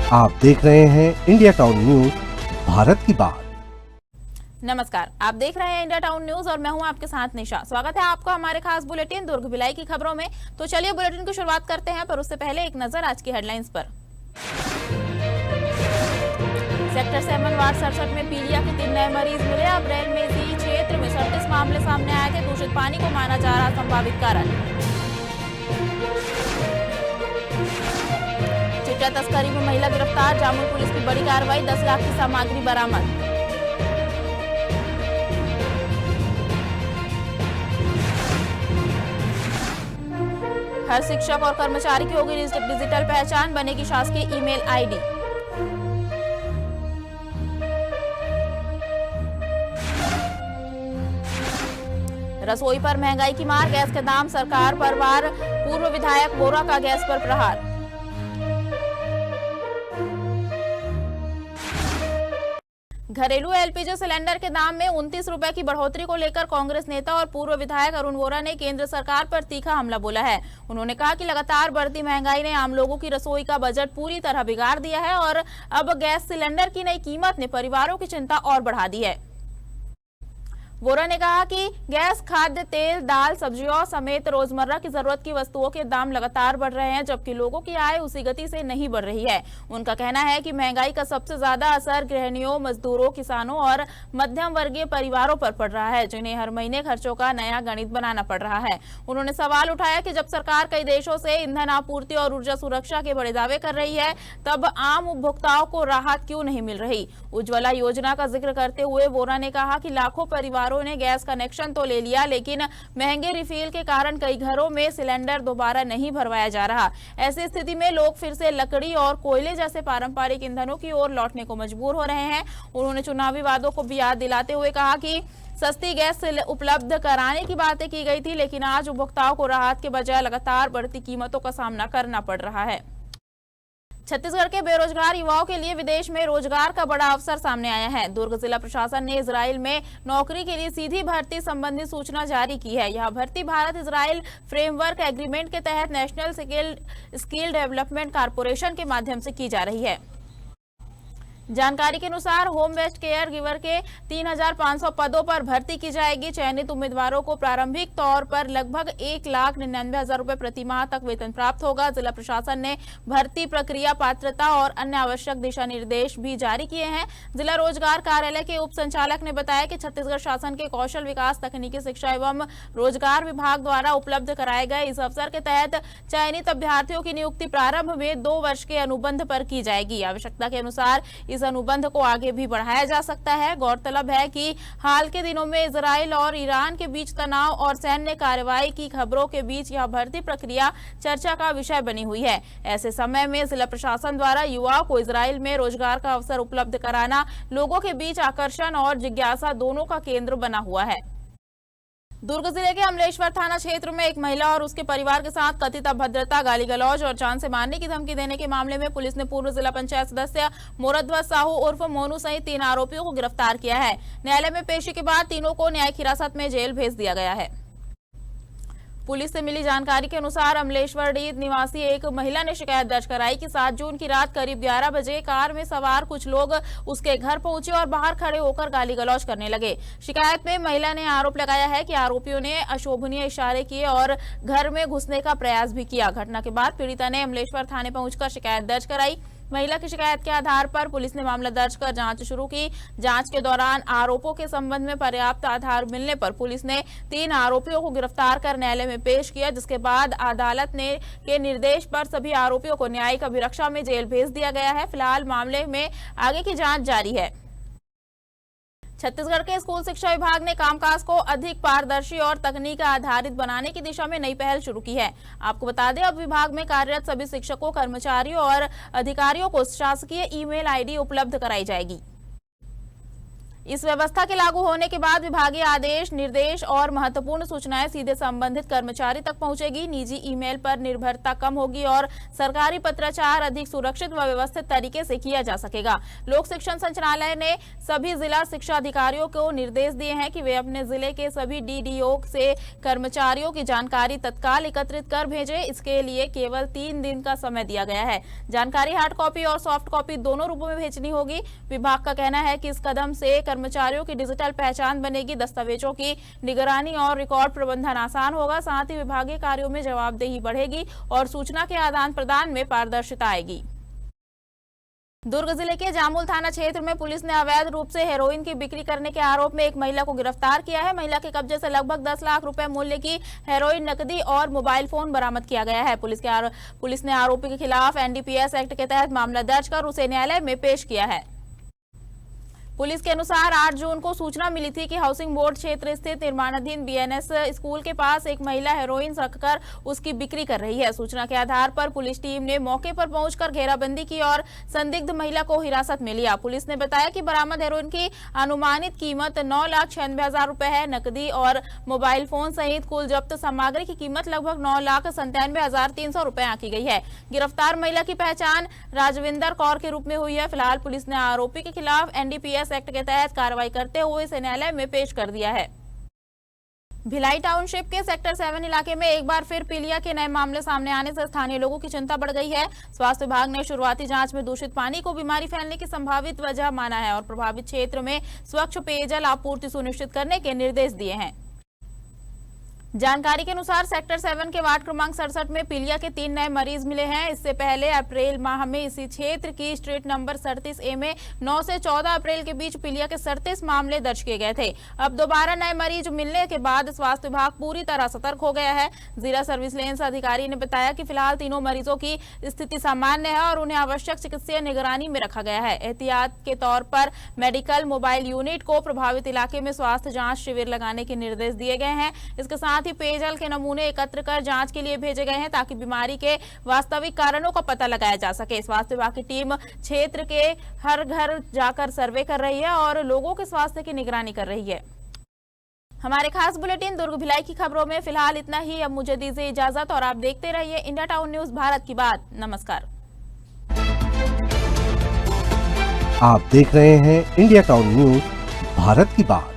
आप देख रहे हैं इंडिया टाउन न्यूज, भारत की बात। नमस्कार, आप देख रहे हैं इंडिया टाउन न्यूज और मैं हूं आपके साथ निशा। स्वागत है आपका हमारे खास बुलेटिन दुर्ग भिलाई की खबरों में। तो चलिए बुलेटिन की शुरुआत करते हैं, पर उससे पहले एक नजर आज की हेडलाइंस पर। सेक्टर 7 वार्ड 67 में पीलिया के 3 नए मरीज मिले। अप्रैल में इसी क्षेत्र में 37 मामले सामने आए थे। दूषित पानी को माना जा रहा संभावित कारण। चिट्टा तस्करी में महिला गिरफ्तार। जामुल पुलिस की बड़ी कार्रवाई, 10 लाख की सामग्री बरामद। हर शिक्षक और कर्मचारी की होगी डिजिटल पहचान, बनेगी शासकीय ईमेल आईडी। रसोई पर महंगाई की मार, गैस के दाम सरकार पर वार। पूर्व विधायक बोरा का गैस पर प्रहार। घरेलू एलपीजी सिलेंडर के दाम में 29 रुपए की बढ़ोतरी को लेकर कांग्रेस नेता और पूर्व विधायक अरुण वोरा ने केंद्र सरकार पर तीखा हमला बोला है। उन्होंने कहा कि लगातार बढ़ती महंगाई ने आम लोगों की रसोई का बजट पूरी तरह बिगाड़ दिया है और अब गैस सिलेंडर की नई कीमत ने परिवारों की चिंता और बढ़ा दी है। वोरा ने कहा कि गैस, खाद्य तेल, दाल, सब्जियों समेत रोजमर्रा की जरूरत की वस्तुओं के दाम लगातार बढ़ रहे हैं, जबकि लोगों की आय उसी गति से नहीं बढ़ रही है। उनका कहना है कि महंगाई का सबसे ज्यादा असर गृहिणियों, मजदूरों, किसानों और मध्यम वर्गीय परिवारों पर पड़ रहा है, जिन्हें हर महीने खर्चों का नया गणित बनाना पड़ रहा है। उन्होंने सवाल उठाया कि जब सरकार कई देशों से ईंधन आपूर्ति और ऊर्जा सुरक्षा के बड़े दावे कर रही है, तब आम उपभोक्ताओं को राहत क्यों नहीं मिल रही। उज्ज्वला योजना का जिक्र करते हुए वोरा ने कहा कि लाखों परिवारों ने गैस कनेक्शन तो ले लिया, लेकिन महंगे रिफिल के कारण कई घरों में सिलेंडर दोबारा नहीं भरवाया जा रहा। ऐसी स्थिति में लोग फिर से लकड़ी और कोयले जैसे पारंपरिक ईंधनों की ओर लौटने को मजबूर हो रहे हैं। उन्होंने चुनावी वादों को भी याद दिलाते हुए कहा कि सस्ती गैस उपलब्ध कराने की बातें की गई थी, लेकिन आज उपभोक्ताओं को राहत के बजाय लगातार बढ़ती कीमतों का सामना करना पड़ रहा है। छत्तीसगढ़ के बेरोजगार युवाओं के लिए विदेश में रोजगार का बड़ा अवसर सामने आया है। दुर्ग जिला प्रशासन ने इजराइल में नौकरी के लिए सीधी भर्ती संबंधी सूचना जारी की है। यह भर्ती भारत इजराइल फ्रेमवर्क एग्रीमेंट के तहत नेशनल स्किल डेवलपमेंट कॉर्पोरेशन के माध्यम से की जा रही है। जानकारी के अनुसार होम बेस्ड केयर गिवर के 3,500 पदों पर भर्ती की जाएगी। चयनित उम्मीदवारों को प्रारंभिक तौर पर लगभग 1,99,000 रुपए प्रति माह तक वेतन प्राप्त होगा। जिला प्रशासन ने भर्ती प्रक्रिया, पात्रता और अन्य आवश्यक दिशा निर्देश भी जारी किए हैं। जिला रोजगार कार्यालय के उप संचालक ने बताया कि छत्तीसगढ़ शासन के कौशल विकास, तकनीकी शिक्षा एवं रोजगार विभाग द्वारा उपलब्ध कराए गए इस अवसर के तहत चयनित अभ्यर्थियों की नियुक्ति प्रारंभ में 2 वर्ष के अनुबंध पर की जाएगी। आवश्यकता के अनुसार इस अनुबंध को आगे भी बढ़ाया जा सकता है। गौरतलब है कि हाल के दिनों में इजराइल और ईरान के बीच तनाव और सैन्य कार्रवाई की खबरों के बीच यह भर्ती प्रक्रिया चर्चा का विषय बनी हुई है। ऐसे समय में जिला प्रशासन द्वारा युवाओं को इजराइल में रोजगार का अवसर उपलब्ध कराना लोगों के बीच आकर्षण और जिज्ञासा दोनों का केंद्र बना हुआ है। दुर्ग जिले के अमलेश्वर थाना क्षेत्र में एक महिला और उसके परिवार के साथ कथित अभद्रता, गाली गलौज और जान से मारने की धमकी देने के मामले में पुलिस ने पूर्व जिला पंचायत सदस्य मोरध्वज साहू उर्फ मोनू सहित 3 आरोपियों को गिरफ्तार किया है। न्यायालय में पेशी के बाद तीनों को न्यायिक हिरासत में जेल भेज दिया गया है। पुलिस से मिली जानकारी के अनुसार अमलेश्वरडी निवासी एक महिला ने शिकायत दर्ज कराई कि 7 जून की रात करीब 11 बजे कार में सवार कुछ लोग उसके घर पहुंचे और बाहर खड़े होकर गाली गलौज करने लगे। शिकायत में महिला ने आरोप लगाया है कि आरोपियों ने अशोभनीय इशारे किए और घर में घुसने का प्रयास भी किया। घटना के बाद पीड़िता ने अमलेश्वर थाने पहुंचकर शिकायत दर्ज कराई। महिला की शिकायत के आधार पर पुलिस ने मामला दर्ज कर जांच शुरू की। जांच के दौरान आरोपों के संबंध में पर्याप्त आधार मिलने पर पुलिस ने 3 आरोपियों को गिरफ्तार कर न्यायालय में पेश किया, जिसके बाद अदालत के निर्देश पर सभी आरोपियों को न्यायिक अभिरक्षा में जेल भेज दिया गया है। फिलहाल मामले में आगे की जांच जारी है। छत्तीसगढ़ के स्कूल शिक्षा विभाग ने कामकाज को अधिक पारदर्शी और तकनीक आधारित बनाने की दिशा में नई पहल शुरू की है। आपको बता दें, अब विभाग में कार्यरत सभी शिक्षकों, कर्मचारियों और अधिकारियों को शासकीय ईमेल आईडी उपलब्ध कराई जाएगी। इस व्यवस्था के लागू होने के बाद विभागीय आदेश, निर्देश और महत्वपूर्ण सूचनाएं सीधे संबंधित कर्मचारी तक पहुंचेगी। निजी ईमेल पर निर्भरता कम होगी और सरकारी पत्राचार अधिक सुरक्षित व व्यवस्थित तरीके से किया जा सकेगा। लोक शिक्षण संचालनालय ने सभी जिला शिक्षा अधिकारियों को निर्देश दिए हैं कि वे अपने जिले के सभी डीडीओ से कर्मचारियों की जानकारी तत्काल एकत्रित कर भेजें। इसके लिए केवल 3 दिन का समय दिया गया है। जानकारी हार्ड कॉपी और सॉफ्ट कॉपी दोनों रूपों में भेजनी होगी। विभाग का कहना है कि इस कदम से कर्मचारियों की डिजिटल पहचान बनेगी, दस्तावेजों की निगरानी और रिकॉर्ड प्रबंधन आसान होगा। साथ ही विभागीय कार्यों में जवाबदेही बढ़ेगी और सूचना के आदान प्रदान में पारदर्शिता आएगी। दुर्ग जिले के जामुल थाना क्षेत्र में पुलिस ने अवैध रूप से हेरोइन की बिक्री करने के आरोप में एक महिला को गिरफ्तार किया है। महिला के कब्जे से लगभग 10 लाख रुपए मूल्य की हेरोइन, नकदी और मोबाइल फोन बरामद किया गया है। पुलिस ने आरोपी के खिलाफ एनडीपीएस एक्ट के तहत मामला दर्ज कर उसे न्यायालय में पेश किया है। पुलिस के अनुसार 8 जून को सूचना मिली थी कि हाउसिंग बोर्ड क्षेत्र स्थित निर्माणाधीन बीएनएस स्कूल के पास एक महिला हेरोइन रखकर उसकी बिक्री कर रही है। सूचना के आधार पर पुलिस टीम ने मौके पर पहुंचकर घेराबंदी की और संदिग्ध महिला को हिरासत में लिया। पुलिस ने बताया कि बरामद हेरोइन की अनुमानित कीमत 9,96,000 रुपए है। नकदी और मोबाइल फोन सहित कुल जब्त सामग्री की कीमत लगभग 9,97,300 रुपए आंकी गई है। गिरफ्तार महिला की पहचान राजविंदर कौर के रूप में हुई है। फिलहाल पुलिस ने आरोपी के खिलाफ एनडीपीएस एक्ट के तहत कार्रवाई करते हुए इसे न्यायालय में पेश कर दिया है। भिलाई टाउनशिप के सेक्टर 7 इलाके में एक बार फिर पीलिया के नए मामले सामने आने से स्थानीय लोगों की चिंता बढ़ गई है। स्वास्थ्य विभाग ने शुरुआती जांच में दूषित पानी को बीमारी फैलने की संभावित वजह माना है और प्रभावित क्षेत्र में स्वच्छ पेयजल आपूर्ति सुनिश्चित करने के निर्देश दिए हैं। जानकारी के अनुसार सेक्टर 7 के वार्ड क्रमांक 67 में पीलिया के 3 नए मरीज मिले हैं। इससे पहले अप्रैल माह में इसी क्षेत्र की स्ट्रीट नंबर 37A में 9 से 14 अप्रैल के बीच पीलिया के 37 मामले दर्ज किए गए थे। अब दोबारा नए मरीज मिलने के बाद स्वास्थ्य विभाग पूरी तरह सतर्क हो गया है। जिला सर्विलांस अधिकारी ने बताया कि फिलहाल तीनों मरीजों की स्थिति सामान्य है और उन्हें आवश्यक चिकित्सीय निगरानी में रखा गया है। एहतियात के तौर पर मेडिकल मोबाइल यूनिट को प्रभावित इलाके में स्वास्थ्य जांच शिविर लगाने के निर्देश दिए गए हैं। इसके साथ ही पेयजल के नमूने एकत्र कर जांच के लिए भेजे गए हैं ताकि बीमारी के वास्तविक कारणों का पता लगाया जा सके। स्वास्थ्य विभाग की टीम क्षेत्र के हर घर जाकर सर्वे कर रही है और लोगों के स्वास्थ्य की निगरानी कर रही है। हमारे खास बुलेटिन दुर्ग भिलाई की खबरों में फिलहाल इतना ही। अब मुझे दीजिए इजाजत और आप देखते रहिए इंडिया टाउन न्यूज, भारत की बात। नमस्कार। आप देख रहे हैं इंडिया टाउन न्यूज, भारत की बात।